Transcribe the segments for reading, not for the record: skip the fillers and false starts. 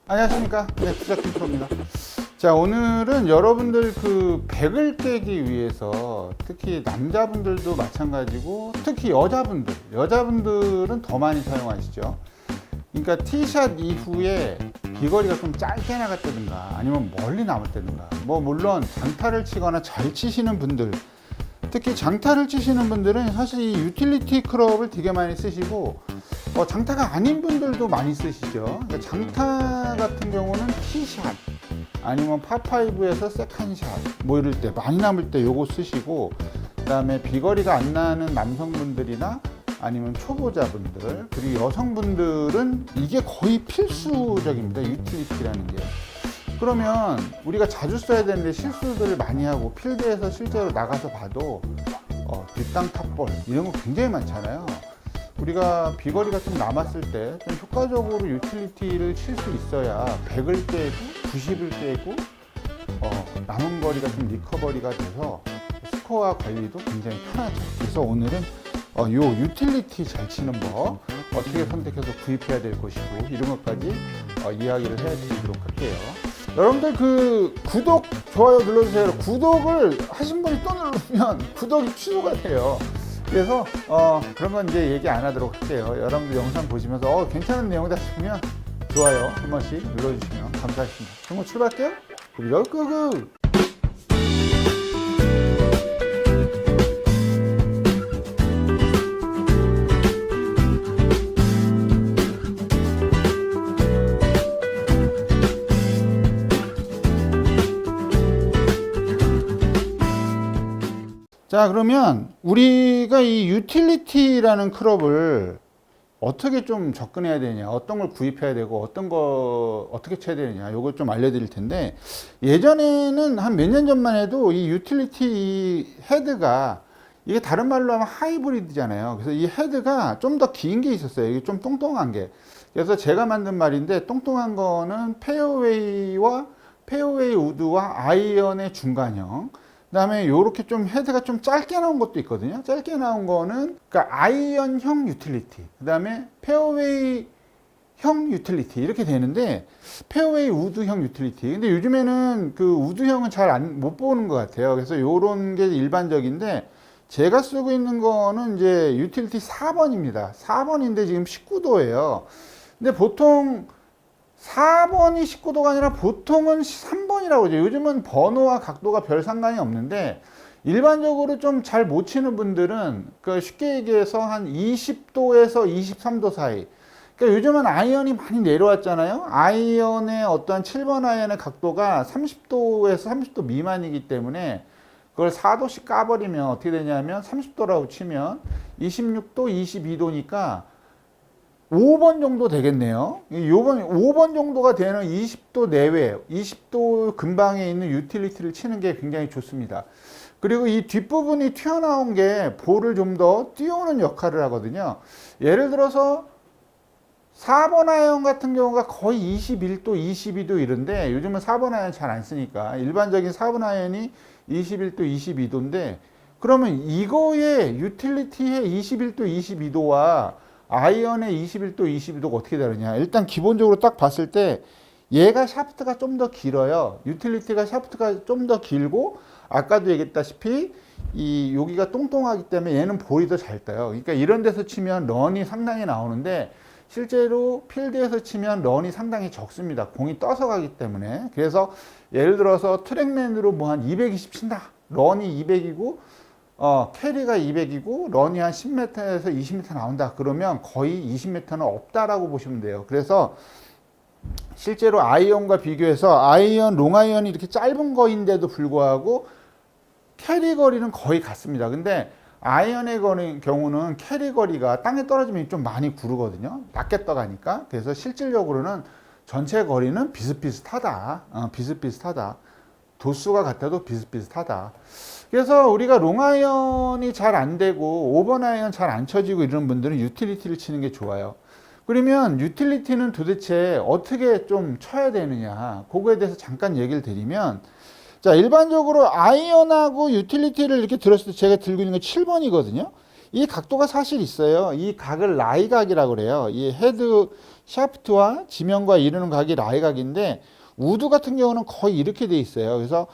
안녕하십니까. 네, 부자킹프로입니다. 자, 오늘은 여러분들 그 백을 깨기 위해서 특히 남자분들도 마찬가지고 특히 여자분들은 더 많이 사용하시죠. 그러니까 티샷 이후에 비거리가 좀 짧게 나갔다든가 아니면 멀리 남았다든가 뭐 물론 장타를 치거나 잘 치시는 분들, 특히 장타를 치시는 분들은 사실 이 유틸리티 클럽을 되게 많이 쓰시고 장타가 아닌 분들도 많이 쓰시죠. 그러니까 장타 같은 경우는 티샷 아니면 파5에서 세컨샷 뭐 이럴 때 많이 남을 때 요거 쓰시고, 그 다음에 비거리가 안 나는 남성분들이나 아니면 초보자분들 그리고 여성분들은 이게 거의 필수적입니다. 유틸리티라는 게. 그러면 우리가 자주 써야 되는데 실수들을 많이 하고 필드에서 실제로 나가서 봐도 뒷땅 탑볼 이런 거 굉장히 많잖아요. 우리가 비거리가 좀 남았을 때 좀 효과적으로 유틸리티를 칠 수 있어야 100을 깨고 90을 깨고 남은 거리가 좀 리커버리가 돼서 스코어 관리도 굉장히 편하죠. 그래서 오늘은 요 유틸리티 잘 치는 법 어떻게 선택해서 구입해야 될 것이고 이런 것까지 이야기를 해드리도록 할게요. 여러분들 그 구독, 좋아요 눌러주세요. 구독을 하신 분이 또 누르면 구독이 취소가 돼요. 그래서 그런 건 이제 얘기 안 하도록 할게요. 여러분들 영상 보시면서 괜찮은 내용이다 싶으면 좋아요 한 번씩 눌러주시면 감사하겠습니다. 그럼 출발할게요. 고고. 자, 그러면 우리가 이 유틸리티라는 클럽을 어떻게 좀 접근해야 되냐, 어떤 걸 구입해야 되고 어떤 거 어떻게 쳐야 되느냐, 요걸 좀 알려드릴 텐데, 예전에는 한 몇 년 전만 해도 이 유틸리티 헤드가 이게 다른 말로 하면 하이브리드잖아요. 그래서 이 헤드가 좀 더 긴 게 있었어요. 이게 좀 똥똥한 게. 그래서 제가 만든 말인데, 똥똥한 거는 페어웨이와 페어웨이 우드와 아이언의 중간형, 그 다음에 요렇게 좀 헤드가 좀 짧게 나온 것도 있거든요. 짧게 나온 거는 그러니까 아이언형 유틸리티, 그 다음에 페어웨이 형 유틸리티 이렇게 되는데, 페어웨이 우드형 유틸리티. 근데 요즘에는 그 우드형은 잘 못 보는 것 같아요. 그래서 요런 게 일반적인데, 제가 쓰고 있는 거는 이제 유틸리티 4번입니다. 4번인데 지금 19도예요. 근데 보통 4번이 19도가 아니라 보통은 3번이라고 하죠. 요즘은 번호와 각도가 별 상관이 없는데, 일반적으로 좀 잘 못 치는 분들은 쉽게 얘기해서 한 20도에서 23도 사이. 그러니까 요즘은 아이언이 많이 내려왔잖아요. 아이언의 어떠한 7번 아이언의 각도가 30도에서 30도 미만이기 때문에 그걸 4도씩 까버리면 어떻게 되냐면 30도라고 치면 26도, 22도니까 5번 정도 되겠네요. 5번 정도가 되는 20도 내외, 20도 근방에 있는 유틸리티를 치는 게 굉장히 좋습니다. 그리고 이 뒷부분이 튀어나온 게 볼을 좀 더 띄우는 역할을 하거든요. 예를 들어서 4번 아이언 같은 경우가 거의 21도, 22도 이런데, 요즘은 4번 아이언 잘 안 쓰니까 일반적인 4번 아이언이 21도, 22도인데, 그러면 이거의 유틸리티의 21도, 22도와 아이언의 21도, 22도가 어떻게 다르냐. 일단 기본적으로 딱 봤을 때 얘가 샤프트가 좀 더 길어요. 유틸리티가 샤프트가 좀 더 길고, 아까도 얘기했다시피 이 여기가 똥똥하기 때문에 얘는 볼이 더 잘 떠요. 그러니까 이런 데서 치면 런이 상당히 나오는데, 실제로 필드에서 치면 런이 상당히 적습니다. 공이 떠서 가기 때문에. 그래서 예를 들어서 트랙맨으로 뭐 한 220 친다. 런이 200이고 캐리가 200이고 런이 한 10m에서 20m 나온다. 그러면 거의 20m는 없다라고 보시면 돼요. 그래서 실제로 아이언과 비교해서 아이언, 롱아이언이 이렇게 짧은 거인데도 불구하고 캐리 거리는 거의 같습니다. 근데 아이언의 경우는 캐리 거리가 땅에 떨어지면 좀 많이 구르거든요. 낮게 떠가니까. 그래서 실질적으로는 전체 거리는 비슷비슷하다. 비슷비슷하다. 도수가 같아도 비슷비슷하다. 그래서 우리가 롱아이언이 잘 안 되고 5번 아이언 잘 안 쳐지고 이런 분들은 유틸리티를 치는 게 좋아요. 그러면 유틸리티는 도대체 어떻게 좀 쳐야 되느냐, 그거에 대해서 잠깐 얘기를 드리면, 자, 일반적으로 아이언하고 유틸리티를 이렇게 들었을 때 제가 들고 있는 게 7번이거든요. 이 각도가 사실 있어요. 이 각을 라이각이라고 그래요. 이 헤드, 샤프트와 지면과 이르는 각이 라이각인데 우드 같은 경우는 거의 이렇게 돼 있어요. 그래서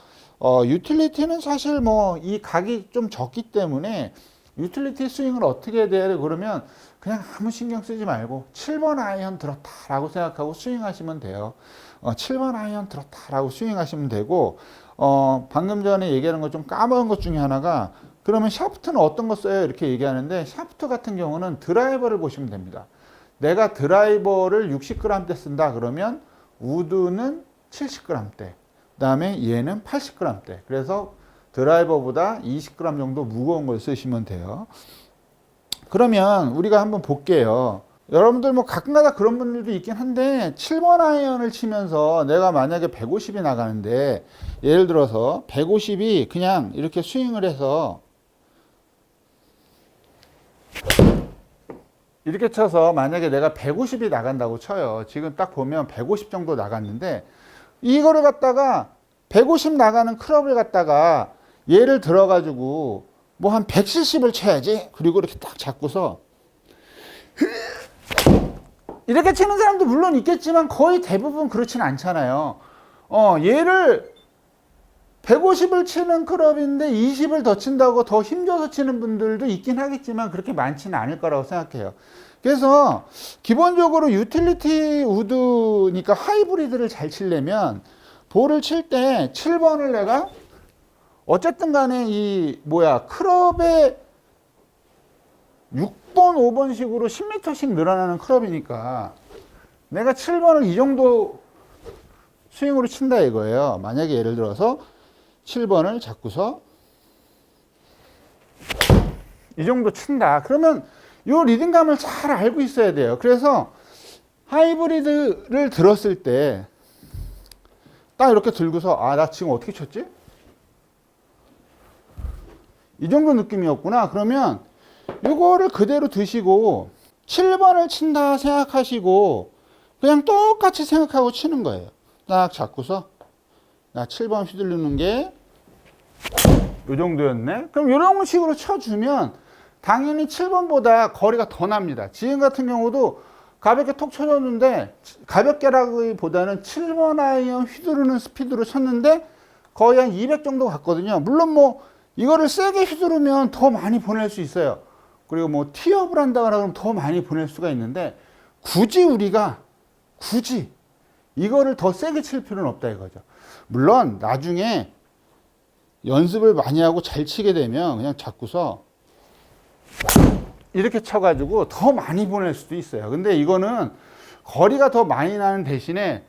유틸리티는 사실 뭐 이 각이 좀 적기 때문에 유틸리티 스윙을 어떻게 해야 돼? 그러면 그냥 아무 신경 쓰지 말고 7번 아이언 들었다라고 생각하고 스윙하시면 돼요. 7번 아이언 들었다라고 스윙하시면 되고 방금 전에 얘기하는 거 좀 까먹은 것 중에 하나가 그러면 샤프트는 어떤 거 써요? 이렇게 얘기하는데 샤프트 같은 경우는 드라이버를 보시면 됩니다. 내가 드라이버를 60g대 쓴다 그러면 우드는 70g대 그 다음에 얘는 80g대 그래서 드라이버보다 20g 정도 무거운 걸 쓰시면 돼요. 그러면 우리가 한번 볼게요. 여러분들 뭐 가끔가다 그런 분들도 있긴 한데 7번 아이언을 치면서 내가 만약에 150이 나가는데 예를 들어서 150이 그냥 이렇게 스윙을 해서 이렇게 쳐서 만약에 내가 150이 나간다고 쳐요. 지금 딱 보면 150 정도 나갔는데 이거를 갖다가 150 나가는 클럽을 갖다가 얘를 들어가지고 뭐 한 170을 쳐야지. 그리고 이렇게 딱 잡고서 이렇게 치는 사람도 물론 있겠지만 거의 대부분 그렇진 않잖아요. 얘를 150을 치는 클럽인데 20을 더 친다고 더 힘줘서 치는 분들도 있긴 하겠지만 그렇게 많지는 않을 거라고 생각해요. 그래서 기본적으로 유틸리티 우드니까 하이브리드를 잘 치려면 볼을 칠 때 7번을 내가 어쨌든 간에 클럽에 6번, 5번 식으로 10m씩 늘어나는 클럽이니까 내가 7번을 이 정도 스윙으로 친다 이거예요. 만약에 예를 들어서 7번을 잡고서 이 정도 친다. 그러면 이 리듬감을 잘 알고 있어야 돼요. 그래서 하이브리드를 들었을 때 딱 이렇게 들고서 나 지금 어떻게 쳤지? 이 정도 느낌이었구나. 그러면 이거를 그대로 드시고 7번을 친다 생각하시고 그냥 똑같이 생각하고 치는 거예요. 딱 잡고서 나 7번 휘두르는 게 이 정도였네. 그럼 이런 식으로 쳐주면 당연히 7번보다 거리가 더 납니다. 지금 같은 경우도 가볍게 톡 쳐줬는데 가볍게라기보다는 7번 아이언 휘두르는 스피드로 쳤는데 거의 한 200 정도 갔거든요. 물론 뭐 이거를 세게 휘두르면 더 많이 보낼 수 있어요. 그리고 뭐 티업을 한다 그러면 더 많이 보낼 수가 있는데 굳이 이거를 더 세게 칠 필요는 없다 이거죠. 물론 나중에 연습을 많이 하고 잘 치게 되면 그냥 잡고서 이렇게 쳐가지고 더 많이 보낼 수도 있어요. 근데 이거는 거리가 더 많이 나는 대신에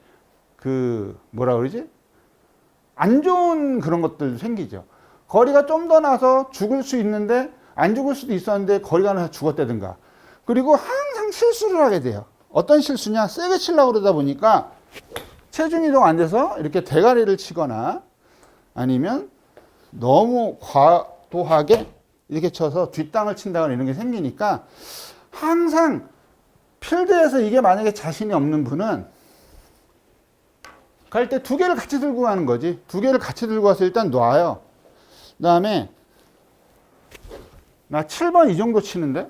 안 좋은 그런 것들도 생기죠. 거리가 좀 더 나서 죽을 수 있는데 안 죽을 수도 있었는데 거리가 나서 죽었다든가. 그리고 항상 실수를 하게 돼요. 어떤 실수냐? 세게 치려고 그러다 보니까 체중 이동 안 돼서 이렇게 대가리를 치거나 아니면 너무 과도하게 이렇게 쳐서 뒷땅을 친다거나 이런 게 생기니까 항상 필드에서 이게 만약에 자신이 없는 분은 갈 때 두 개를 같이 들고 가는 거지. 두 개를 같이 들고 가서 일단 놔요. 그 다음에 나 7번 이 정도 치는데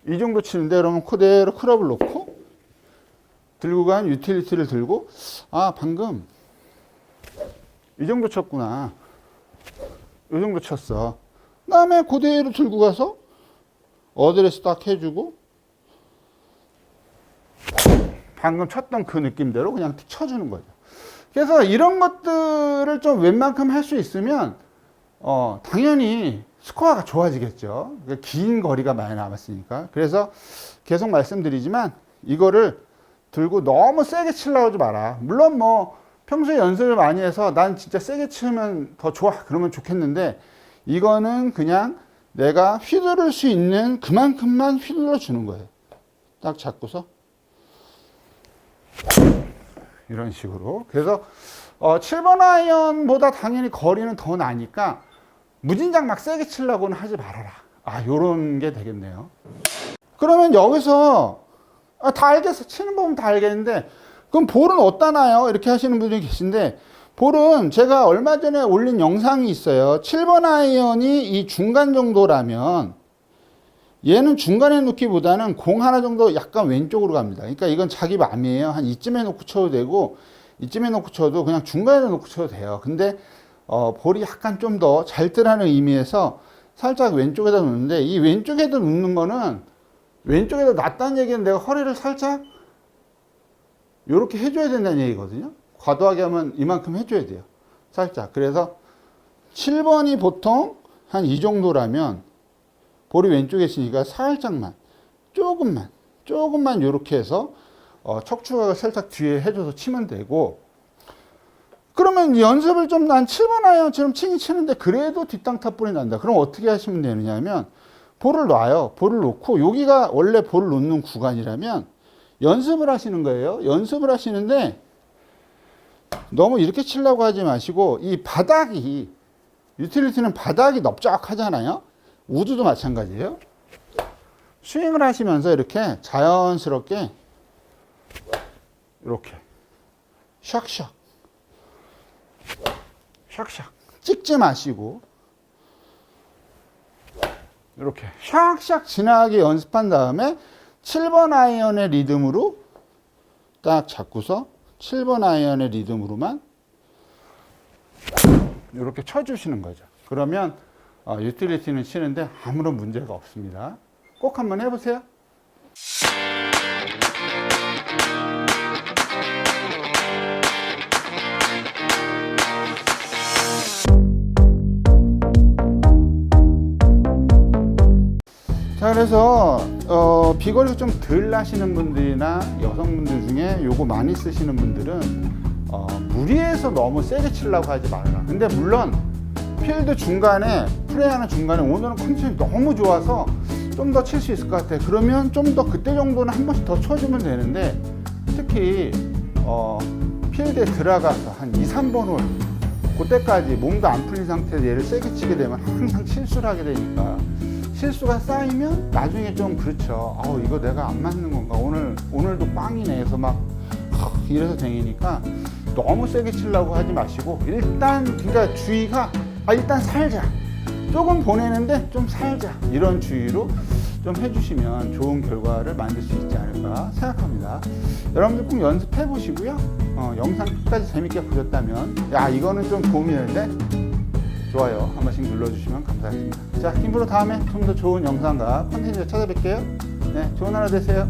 그러면 그대로 클럽을 놓고 들고 간 유틸리티를 들고 방금 이 정도 쳤구나. 이 정도 쳤어. 그 다음에 그대로 들고 가서 어드레스 딱 해주고 방금 쳤던 그 느낌대로 그냥 쳐주는 거죠. 그래서 이런 것들을 좀 웬만큼 할 수 있으면 당연히 스코어가 좋아지겠죠. 긴 거리가 많이 남았으니까. 그래서 계속 말씀드리지만 이거를 들고 너무 세게 치려고 하지 마라. 물론 뭐 평소에 연습을 많이 해서 난 진짜 세게 치면 더 좋아 그러면 좋겠는데 이거는 그냥 내가 휘두를 수 있는 그만큼만 휘둘러 주는 거예요. 딱 잡고서 이런 식으로. 그래서 7번 아이언보다 당연히 거리는 더 나니까 무진장 막 세게 치려고는 하지 말아라. 요런 게 되겠네요. 그러면 여기서 다 알겠어. 치는 법은 다 알겠는데 그럼 볼은 어디다 놔요? 이렇게 하시는 분들이 계신데 볼은 제가 얼마 전에 올린 영상이 있어요. 7번 아이언이 이 중간 정도라면 얘는 중간에 놓기보다는 공 하나 정도 약간 왼쪽으로 갑니다. 그러니까 이건 자기 맘이에요. 한 이쯤에 놓고 쳐도 되고, 이쯤에 놓고 쳐도 그냥 중간에 놓고 쳐도 돼요. 근데 볼이 약간 좀 더 잘 뜨라는 의미에서 살짝 왼쪽에다 놓는데, 이 왼쪽에다 놓는 거는 왼쪽에다 놨다는 얘기는 내가 허리를 살짝 이렇게 해줘야 된다는 얘기거든요. 과도하게 하면 이만큼 해줘야 돼요. 살짝. 그래서 7번이 보통 한 이 정도라면 볼이 왼쪽에 있으니까 살짝만, 조금만 이렇게 해서 척추각을 살짝 뒤에 해줘서 치면 되고, 그러면 연습을 좀 난 7번 아이언처럼 치긴 치는데 그래도 뒷땅 탑볼이 난다. 그럼 어떻게 하시면 되느냐면 볼을 놔요. 볼을 놓고 여기가 원래 볼을 놓는 구간이라면 연습을 하시는 거예요. 연습을 하시는데 너무 이렇게 치려고 하지 마시고, 이 바닥이, 유틸리티는 바닥이 넓적하잖아요. 우드도 마찬가지예요. 스윙을 하시면서 이렇게 자연스럽게 이렇게 샥샥 찍지 마시고 이렇게 샥샥 지나가게 연습한 다음에 7번 아이언의 리듬으로 딱 잡고서 7번 아이언의 리듬으로만 이렇게 쳐주시는 거죠. 그러면 유틸리티는 치는데 아무런 문제가 없습니다. 꼭 한번 해보세요. 자, 그래서 비거리가 좀 덜 나시는 분들이나 여성분들 중에 요거 많이 쓰시는 분들은 무리해서 너무 세게 치려고 하지 말아라. 근데 물론 필드 중간에, 플레이하는 중간에 오늘은 컨디션이 너무 좋아서 좀 더 칠 수 있을 것 같아. 그러면 좀 더 그때 정도는 한 번씩 더 쳐주면 되는데, 특히 필드에 들어가서 한 2, 3번 홀 그때까지 몸도 안 풀린 상태에서 얘를 세게 치게 되면 항상 실수를 하게 되니까, 실수가 쌓이면 나중에 좀 그렇죠. 이거 내가 안 맞는 건가? 오늘도 꽝이네 해서 막 이래서 댕기니까 너무 세게 치려고 하지 마시고, 일단 그러니까 주의가 일단 살자. 조금 보내는데 좀 살자. 이런 주의로 좀 해주시면 좋은 결과를 만들 수 있지 않을까 생각합니다. 여러분들 꼭 연습해 보시고요. 영상 끝까지 재밌게 보셨다면, 야, 이거는 좀 도움이 되는데, 좋아요 한 번씩 눌러주시면 감사하겠습니다. 자, 김프로 다음에 좀 더 좋은 영상과 컨텐츠 찾아뵐게요. 네, 좋은 하루 되세요.